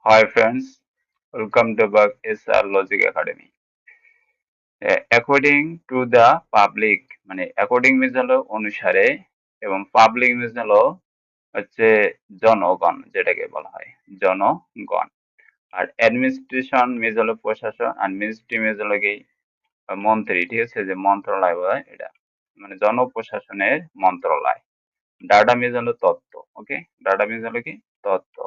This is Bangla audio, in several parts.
Hi friends, welcome to back SR Logic Academy. According to the public মানে according means হলো অনুসারে এবং public means হলো হচ্ছে জনগণ যেটাকে বলা হয় জনগণ। আর administration means হলো প্রশাসন আর ministry means হলো কি মন্ত্রী, ঠিক আছে, যে মন্ত্রণালয় বলা হয় এটা, মানে জনপ্রশাসনের মন্ত্রণালয়। ডাটা মিন্স হলো তথ্য। ওকে, ডাটা মিন্স হলো কি তথ্য।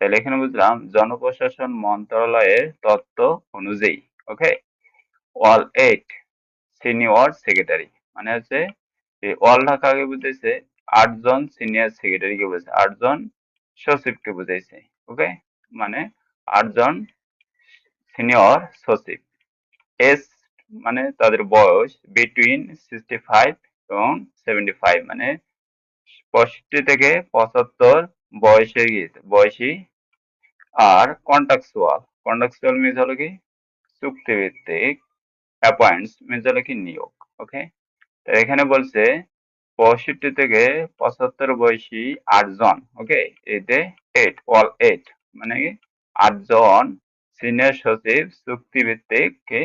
তাহলে এখানে বুঝলাম জনপ্রশাসন মন্ত্রণালয়ের তথ্য অনুযায়ী। ওকে, অল এইট সিনিয়র সেক্রেটারি মানে হচ্ছে এই অল কাকে বুঝাইছে, আটজন সিনিয়র সেক্রেটারিকে বুঝাইছে, আটজন সচিবকে বুঝাইছে। ওকে, মানে আটজন সিনিয়র সচিব। এজ মানে তাদের বয়স বিটুইন 65 এবং 75, মানে 65 থেকে 75 বয়সী। আর কন্ট্রাকচুয়াল মিন্স হলো কি চুক্তিভিত্তিক, অ্যাপয়েন্টস মিন্স হলো কি নিয়োগ। ওকে, তো এখানে বলছে 65 থেকে 75 বয়সী আটজন। ওকে, এতে অল এইট মানে কি আটজন সিনিয়র সচিব চুক্তিভিত্তিক কি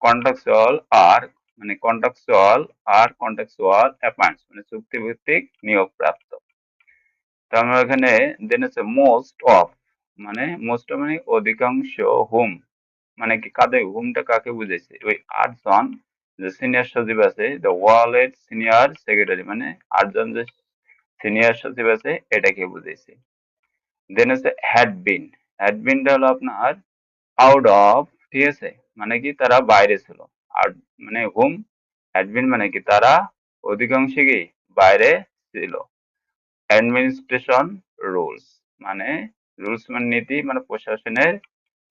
কন্ট্রাকচুয়াল আর কন্ট্রাকচুয়াল অ্যাপয়েন্টস মানে চুক্তিভিত্তিক নিয়োগ প্রাপ্ত। তো আমরা এখানে দেন হচ্ছে মোস্ট অফ, মানে মানে অধিকাংশ, হুম মানে কি কাদের, হুমটা কাকে বুঝাইছে, ওই আটজন যে সিনিয়র সচিব আছে, দ্য ওয়ালেট সিনিয়র সেক্রেটারি মানে আটজন যে সিনিয়র সচিব আছে এটাকে বুঝাইছে। দেন হচ্ছে হ্যাড বিনটা হলো আপনার আউট অফ, ঠিক আছে, মানে কি তারা বাইরে ছিল। আর মানে হুম হ্যাড বিন মানে কি তারা অধিকাংশ কি বাইরে ছিল। অ্যাডমিনিস্ট্রেশন রুলস মানে মানে নীতি, মানে প্রশাসনের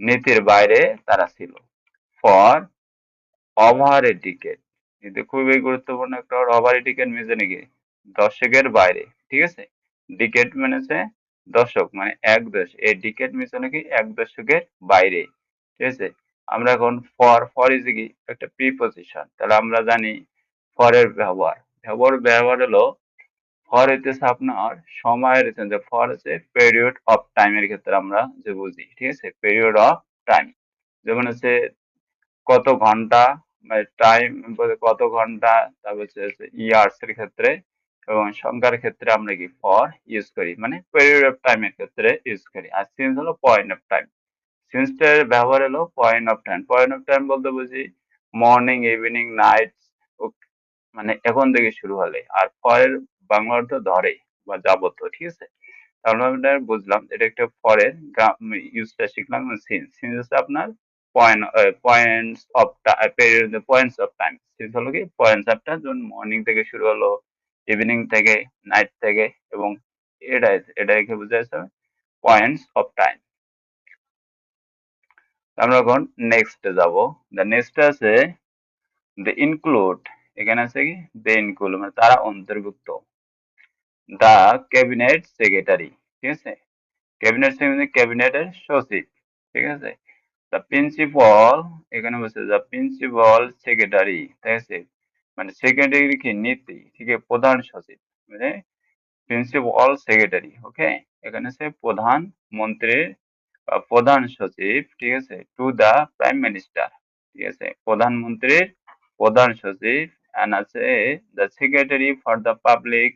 নীতির বাইরে তারা ছিল। ফর ওভার এ ডিকেড, কিন্তু খুবই গুরুত্বপূর্ণ একটা ওভার এ ডিকেড মিনস নাকি দশকের বাইরে, ঠিক আছে। ডিকেড মানে হচ্ছে দশক, মানে এক দশ, এই ডিকেড মিনস নাকি এক দশকের বাইরে, ঠিক আছে। আমরা এখন ফর ইজ কি একটা প্রিপজিশন, তাহলে আমরা জানি ফরের ব্যবহার হলো ফর হইতেছে আপনার সময়ের, যে ফর হচ্ছে পেরিয়ড অফ টাইমের ক্ষেত্রে আমরা যে বুঝি, ঠিক আছে, পিরিয়ড অফ টাইম। যেমন হচ্ছে কত ঘন্টা, মানে টাইম কত ঘন্টা, তারপর হচ্ছে ইয়ার্স এর ক্ষেত্রে এবং সংখ্যার ক্ষেত্রে আমরা কি ফর ইউজ করি, মানে পিরিয়ড অফ টাইমের ক্ষেত্রে ইউজ করি। আর সিন্স হলো পয়েন্ট অফ টাইম, সিন্সটার ব্যবহার হলো পয়েন্ট অফ টাইম বলতে বুঝি মর্নিং, ইভিনিং, নাইট, মানে এখন থেকে শুরু হলে। আর ফরের বাংলা অর্থ ধরে বা যাবত, ঠিক আছে। তাহলে আমরা বুঝলাম এটা একটা ফরের ইউজটা শিখলাম। সিন্স হচ্ছে আপনার পয়েন্টস অফ টাইম। সিন্স হলো কি পয়েন্টস অফ টাইম, যেমন মর্নিং থেকে শুরু হলো, ইভিনিং থেকে, নাইট থেকে, এবং এটাকে বোঝাচ্ছে পয়েন্টস অফ টাইম। আমরা এখন নেক্সট যাব। দ্য নেক্সট আছে দ্য ইনক্লুড, এখানে আছে কি দ্য ইনক্লুড মানে তারা অন্তর্ভুক্ত। দ্য ক্যাবিনেট সেক্রেটারি, ঠিক আছে, ক্যাবিনেট সেক্রেটারি ক্যাবিনেটের সচিব, ঠিক আছে। দ্য প্রিন্সিপাল, এখানে বলছে দ্য প্রিন্সিপাল সেক্রেটারি, ঠিক আছে, মানে সেক্রেটারি কি নীতি, ঠিক আছে, প্রধান সচিব মানে প্রিন্সিপাল সেক্রেটারি। ওকে, এখানে আছে প্রধান মন্ত্রীর বা প্রধান সচিব, ঠিক আছে, টু দা প্রাইম মিনিস্টার, ঠিক আছে, প্রধানমন্ত্রীর প্রধান সচিব। এন্ড আছে the secretary for the public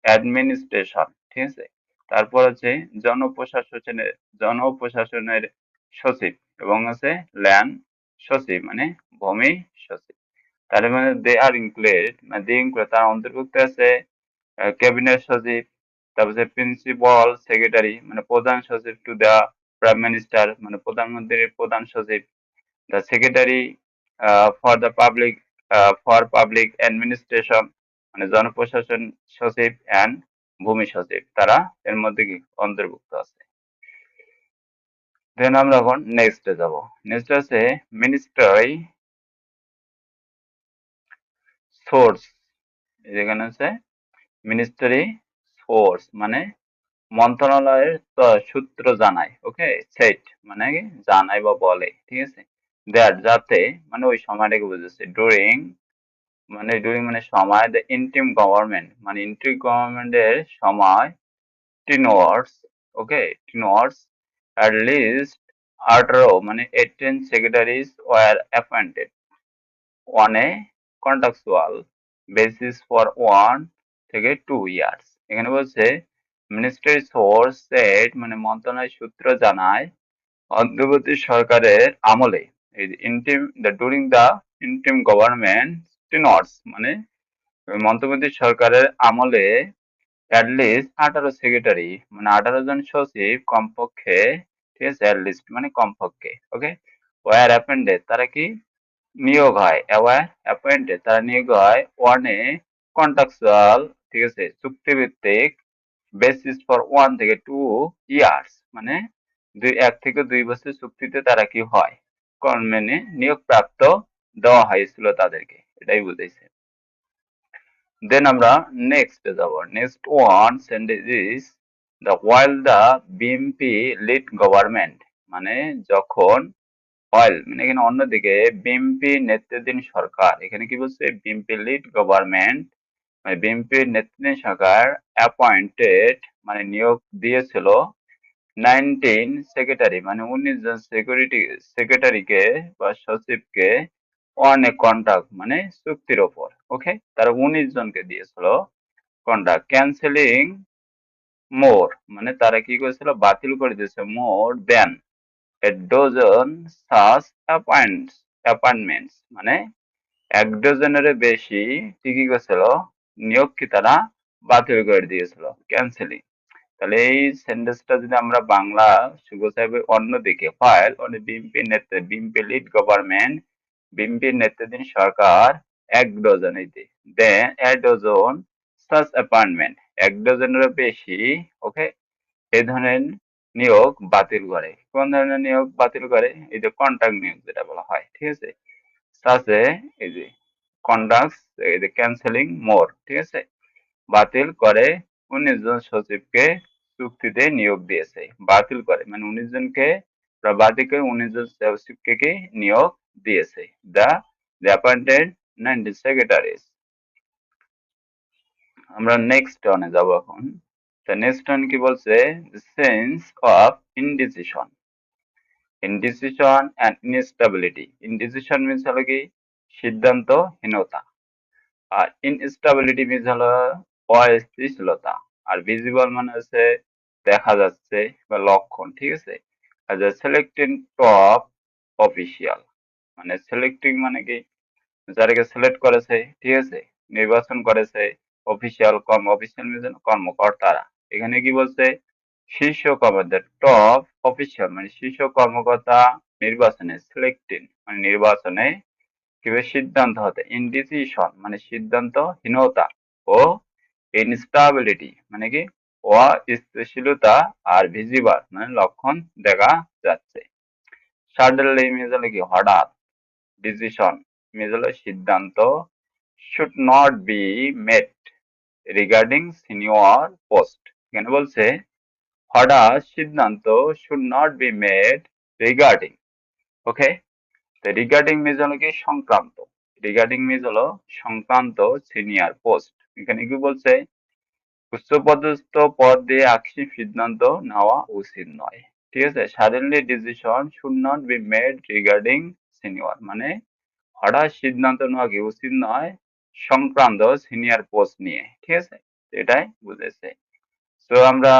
administration, ঠিক আছে। তারপর আছে জনপ্রশাসনের জনপ্রশাসনের সচিব, এবং আছে ল্যান্ড সচিব মানে ভূমি সচিব। তার মানে দে আর ইনক্লুডেড, মানে তার অন্তর্ভুক্ত আছে ক্যাবিনেট সচিব, তারপরে প্রিন্সিপাল সেক্রেটারি মানে প্রধান সচিব টু দ্য প্রাইম মিনিস্টার মানে প্রধানমন্ত্রীর প্রধান সচিব, the secretary for the public administration মানে জনপ্রশাসন সচিব, অ্যান্ড ভূমি সচিব, তারা এর মধ্যে কি অন্তর্ভুক্ত আছে। দেন আমরা এখন নেক্সটে যাব। নেক্সট আছে মিনিস্ট্রি সোর্স, যেখানে আছে মিনিস্ট্রি সোর্স মানে মন্ত্রণালয়ের সূত্র জানায়। ওকে, সেট মানে কি জানায় বা বলে, ঠিক আছে। দ্যাট যাতে মানে ওই সময়টাকে বুঝেছে। ডুরিং মানে সময়, দ্য ইন্টিম গভর্নমেন্ট মানে ইন্টিম গভর্নমেন্টের সময়, টিনওয়ার্স, ওকে, টিনওয়ার্স at least 18 মানে 18 secretaries were appointed on a contractual basis for 1 থেকে 2 years। এখানে বলছে মিনিস্ট্রি সোর্স সেড মানে মন্ত্রণালয় সূত্র জানায় অন্তর্বর্তী সরকারের আমলে এই interim during the interim government tenures মানে মন্তব্য সরকারের আমলে অ্যাটলিস্ট 18 সেক্রেটারি মানে 18 জন সচিব কমপক্ষে, ঠিক আছে, অ্যাটলিস্ট মানে কমপক্ষে, ওকে, ওয়ার অ্যাপয়েন্টেড তারা কি নিয়োগ হয়, ওয়ার অ্যাপয়েন্টেড তারা নিয়োগ হয় ওয়ান এ কন্ট্রাকচুয়াল, ঠিক আছে, চুক্তিভিত্তিক বেসিস ফর 1 থেকে 2 ইয়ার্স মানে 1 থেকে 2 বছর চুক্তিতে তারা কি হয়, মানে নিয়োগ প্রাপ্ত দেওয়া হয়েছিল তাদেরকে, এটাই বুঝাইছে। দেন আমরা নেক্সট যাব। Next one sentence is the while the BMP led government মানে যখন অয়েল মানে এখানে অন্যদিকে বিএমপি নেতৃত্বাধীন সরকার, এখানে কি বলছে বিএমপি লিড গভর্নমেন্ট মানে বিএনপির নেতৃত্বাধীন সরকার অ্যাপয়েন্টেড মানে নিয়োগ দিয়েছিল 19 সেক্রেটারি মানে 19 জন সেক্রেটারিকে বা সচিবকে অন এ কন্ট্রাক্ট মানে চুক্তির ওপর, ওকে, তারা 19 জনকে দিয়েছিল কন্ট্রাক্ট ক্যান্সেলিং মোর মানে তারা কি করেছিল বাতিল করে দিয়েছে মোর দেন এ ডজন সাস অ্যাপয়েন্টমেন্টস মানে 1 ডজনের বেশি কি করেছিল নিয়োগ কি তারা বাতিল করে দিয়েছিল, ক্যান্সেলিং। তাহলে এই সেন্টেন্সটা যদি আমরা বাংলা সুগোছাবে অন্যদিকে ফাইল মানে বিএনপি লিড গভর্নমেন্ট বিএনপির নেতৃত্বাধীন সরকার 1 ডজন এই দেন এ ডজন সাচ অ্যাপয়েন্টমেন্ট 1 ডজনেরও বেশি, ওকে, এই ধরনের নিয়োগ বাতিল করে। কোন ধরনের নিয়োগ বাতিল করে? এই যে কন্ট্রাক্ট নিয়োগ যেটা বলা হয়, ঠিক আছে, সাচে এই যে কন্ডাক্টস এই যে ক্যান্সেলিং মোর, ঠিক আছে, বাতিল করে 19 জন সচিবকে চুক্তিতে নিয়োগ দিয়েছে, বাতিল করে মানে 19 জনকে বাতিল করে 19 জন সচিবকে কি নিয়োগ দিয়েছে, দা অ্যাপয়েন্টেড 19 সেক্রেটারিজ। আমরা নেক্সট অনে যাব এখন। নেক্সট অন কি বলছে sense of indecision, indecision and instability. Indecision means হলো কি সিদ্ধান্তহীনতা, আর ইনস্টেবিলিটি মিনস হলো অস্থিতিশীলতা, আর ভিজিবল মানে হচ্ছে দেখা যাচ্ছে বা লক্ষণ, ঠিক আছে। আর যে সিলেক্টিং টপ অফিসিয়াল মানে সিলেক্টিং মানে কি যাদেরকে সিলেক্ট করেছে, ঠিক আছে, নির্বাচন করেছে, অফিসিয়াল অফিসিয়াল মিনস কর্মকর্তারা, এখানে কি বলছে শীর্ষ কর্মকর্তা টপ অফিসিয়াল মানে শীর্ষ কর্মকর্তা নির্বাচনে সিলেক্টিং মানে নির্বাচনে কিভাবে সিদ্ধান্ত হতে, ইনডিসিশন মানে সিদ্ধান্তহীনতা ও ইনস্টাবিলিটি মানে কি অস্থিতিশীলতা, আর ভিজিবল মানে লক্ষণ দেখা যাচ্ছে। সাডেনলি ইমেজ হলো কি হঠাৎ, ডিসিশন ইমেজ হলো সিদ্ধান্ত, should not be made regarding senior post, এখানে বলছে হঠাৎ সিদ্ধান্ত should not be made regarding, okay, তো রিগার্ডিং মিজ হলো কি সংক্রান্ত, রিগার্ডিং মিজ হলো সংক্রান্ত সিনিয়র পোস্ট, এখানে কি বলছে উচ্চপদস্থ পদ দিয়ে আকস্মিক সিদ্ধান্ত নেওয়া উচিত নয়, ঠিক আছে। Suddenly decision should not be made regarding senior মানে হঠাৎ সিদ্ধান্ত নেওয়া কি উচিত নয় সংক্রান্ত সিনিয়র পোস্ট নিয়ে, ঠিক আছে, এটাই বুঝেছে। তো আমরা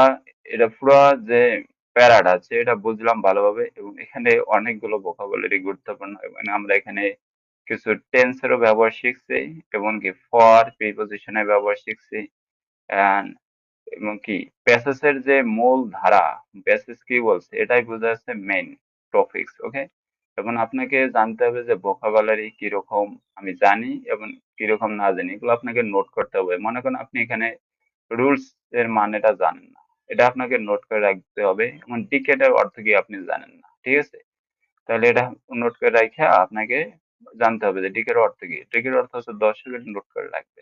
এটা পুরো যে প্যারাটা আছে এটা বুঝলাম ভালোভাবে, এবং এখানে অনেকগুলো ভোকাবুলারি গুরুত্বপূর্ণ, এবং আমরা এখানে কিছু টেন্সেরও ব্যবহার শিখছি, এবং কি ফর প্রিপজিশনের ব্যবহার শিখছি, and এবং কি প্যাসেজের যে মূল ধারা, প্যাসেজ কি বলছে এটাই বোঝা যাচ্ছে মেইন টপিকস, ওকে। এখন আপনাকে জানতে হবে যে ভোকাবুলারি কিরকম আমি জানি এবং কিরকম না জানি, এগুলো আপনাকে নোট করতে হবে। মনে করেন আপনি এখানে রুলস এর মানেটা জানেন না, এটা আপনাকে নোট করে রাখতে হবে, এবং ডিকেটের অর্থ কি আপনি জানেন না, ঠিক আছে, তাহলে এটা নোট করে রাখা আপনাকে জানতে হবে যে ডিকের অর্থ কি। ডিকের অর্থ হচ্ছে 10 সেকেন্ড নোট করে রাখবে,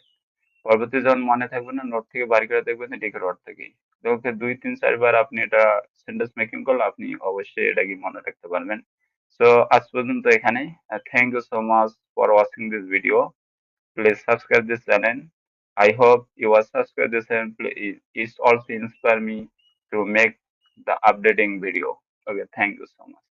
পরবর্তী যখন মনে থাকবে না নোট থেকে বাড়ি করে দেখবেন যে ডিকের অর্থ কি। ওকে 2 3 4 বার আপনি এটা সেন্টেন্স মেকিং করলে আপনি অবশ্যই এটা কি মনে রাখতে পারবেন। সো আজ পর্যন্ত এখানে। Thank you so much for watching this video. Please subscribe this channel. I hope you will subscribe this channel. It also inspire me to make the updating video. Okay, thank you so much.